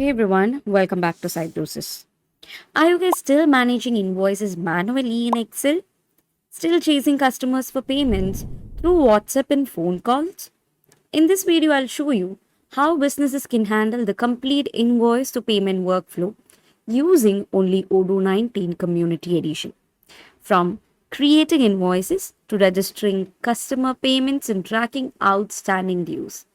Hey everyone, welcome back to Cybrosys. Are you guys still managing invoices manually in Excel? Still chasing customers for payments through WhatsApp and phone calls? In this video, I'll show you how businesses can handle the complete invoice to payment workflow using only Odoo19 Community Edition. From creating invoices to registering customer payments and tracking outstanding dues.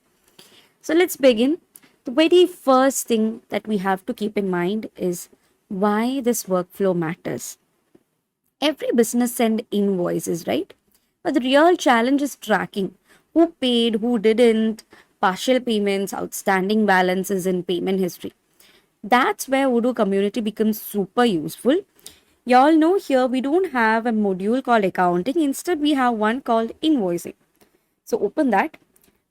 So let's begin. The very first thing that we have to keep in mind is why this workflow matters. Every business send invoices, right? But the real challenge is tracking who paid, who didn't, partial payments, outstanding balances in payment history. That's where Odoo community becomes super useful. Y'all know here we don't have a module called accounting. Instead, we have one called invoicing. So open that.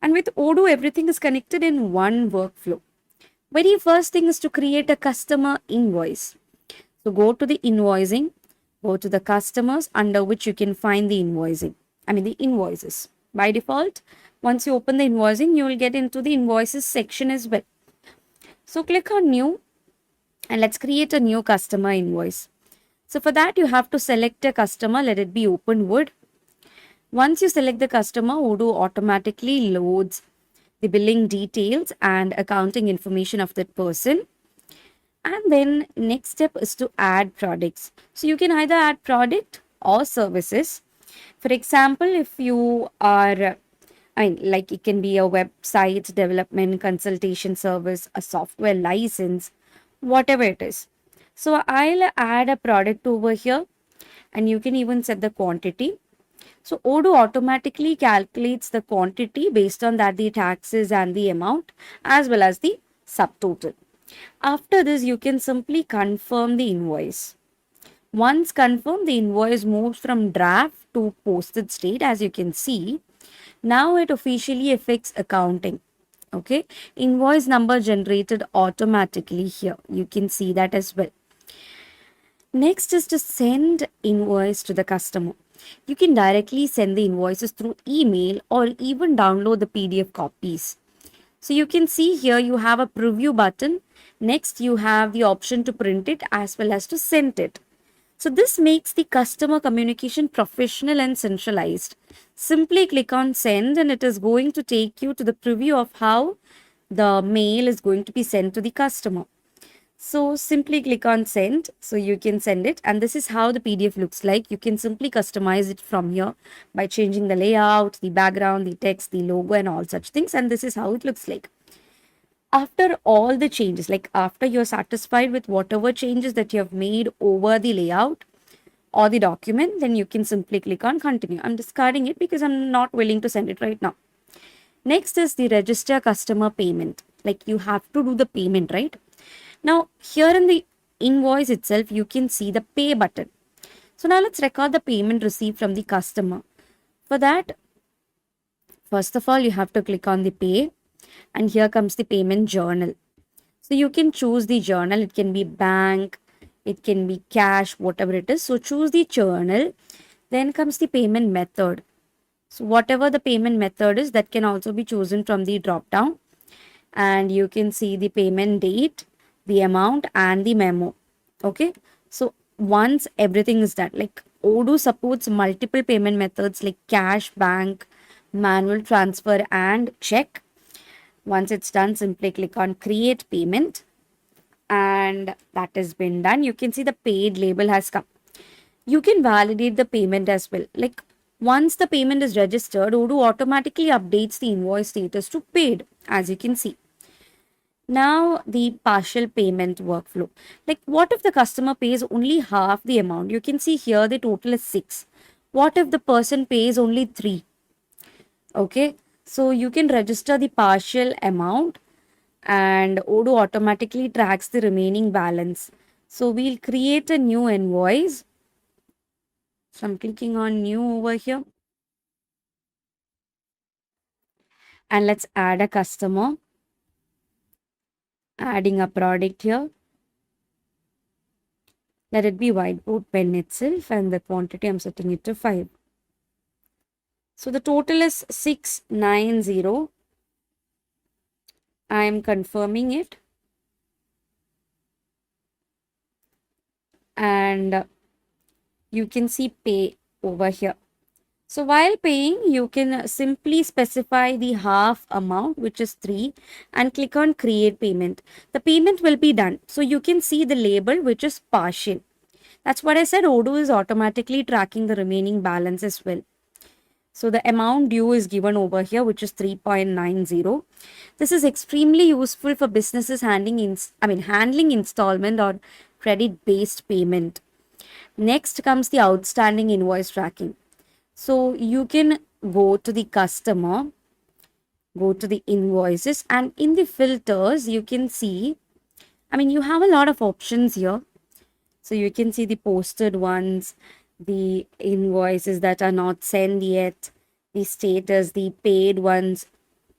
And with Odoo, everything is connected in one workflow. Very first thing is to create a customer invoice. So go to the invoicing, go to the customers under which you can find the the invoices. By default, once you open the invoicing, you will get into the invoices section as well. So click on new and let's create a new customer invoice. So for that, you have to select a customer, let it be open wood. Once you select the customer, Odoo automatically loads the billing details and accounting information of that person. And then next step is to add products. So you can either add product or services. For example, if you are, like it can be a website development, consultation service, a software license, whatever it is. So I'll add a product over here and you can even set the quantity. So Odoo automatically calculates the quantity based on that the taxes and the amount as well as the subtotal. After this, you can simply confirm the invoice. Once confirmed, the invoice moves from draft to posted state as you can see. Now it officially affects accounting. Okay, invoice number generated automatically here. You can see that as well. Next is to send invoice to the customer. You can directly send the invoices through email or even download the PDF copies. So you can see here you have a preview button. Next you have the option to print it as well as to send it. So this makes the customer communication professional and centralized. Simply click on send and it is going to take you to the preview of how the mail is going to be sent to the customer. So simply click on send so you can send it, and this is how the PDF looks like. You can simply customize it from here by changing the layout, the background, the text, the logo and all such things, and this is how it looks like. After all the changes, like after you're satisfied with whatever changes that you have made over the layout or the document, then you can simply click on continue. I'm discarding it because I'm not willing to send it right now. Next is the register customer payment. Like you have to do the payment, right? Now, here in the invoice itself, you can see the pay button. So now let's record the payment received from the customer. For that, first of all, you have to click on the pay and here comes the payment journal. So you can choose the journal. It can be bank, it can be cash, whatever it is. So choose the journal. Then comes the payment method. So whatever the payment method is, that can also be chosen from the drop down. And you can see the payment date, the amount and the memo. Okay, so once everything is done, like Odoo supports multiple payment methods like cash, bank, manual transfer and check. Once it's done, simply click on create payment and that has been done. You can see the paid label has come. You can validate the payment as well. Like once the payment is registered, Odoo automatically updates the invoice status to paid, as you can see. Now, the partial payment workflow. Like, what if the customer pays only half the amount? You can see here the total is 6. What if the person pays only 3? Okay, so you can register the partial amount and Odoo automatically tracks the remaining balance. So, we'll create a new invoice. So, I'm clicking on new over here. And let's add a customer. Adding a product here. Let it be whiteboard pen itself and the quantity I'm setting it to 5. So the total is 690. I am confirming it. and you can see pay over here. So while paying, you can simply specify the half amount, which is 3, and click on create payment. The payment will be done. So you can see the label, which is partial. That's what I said. Odoo is automatically tracking the remaining balance as well. So the amount due is given over here, which is 3.90. This is extremely useful for businesses handling installment or credit based payment. Next comes the outstanding invoice tracking. So you can go to the customer, go to the invoices, and in the filters, you can see, you have a lot of options here. So you can see the posted ones, the invoices that are not sent yet, the status, the paid ones,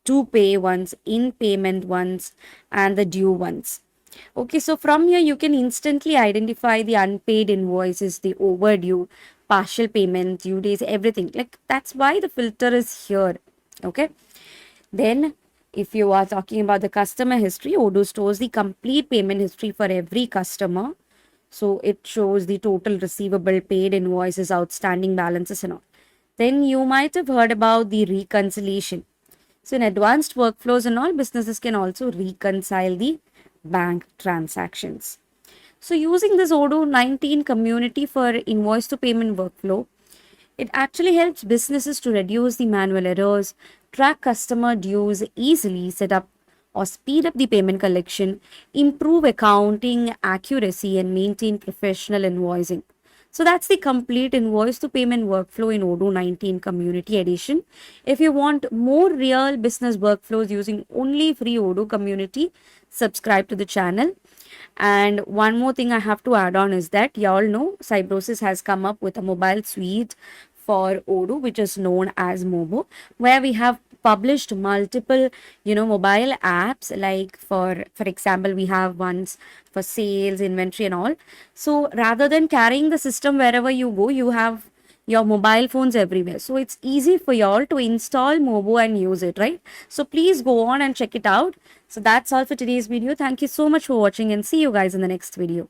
to pay ones, in payment ones, and the due ones. Okay, so from here you can instantly identify the unpaid invoices, the overdue, partial payment, due days, everything. Like that's why the filter is here. Okay. Then if you are talking about the customer history, Odoo stores the complete payment history for every customer. So it shows the total receivable, paid invoices, outstanding balances, and all. Then you might have heard about the reconciliation. So in advanced workflows and all, businesses can also reconcile the bank transactions. So using this Odoo19 community for invoice to payment workflow, it actually helps businesses to reduce the manual errors, track customer dues easily, set up or speed up the payment collection, improve accounting accuracy, and maintain professional invoicing. So that's the complete invoice to payment workflow in Odoo19 Community Edition. If you want more real business workflows using only free Odoo community, subscribe to the channel. And one more thing I have to add on is that y'all know Cybrosys has come up with a mobile suite for Odoo, which is known as Momo, where we have published multiple, mobile apps. Like for example, we have ones for sales, inventory, and all. So rather than carrying the system wherever you go, you have your mobile phones everywhere. So it's easy for y'all to install Mobo and use it, right? So please go on and check it out. So that's all for today's video. Thank you so much for watching and see you guys in the next video.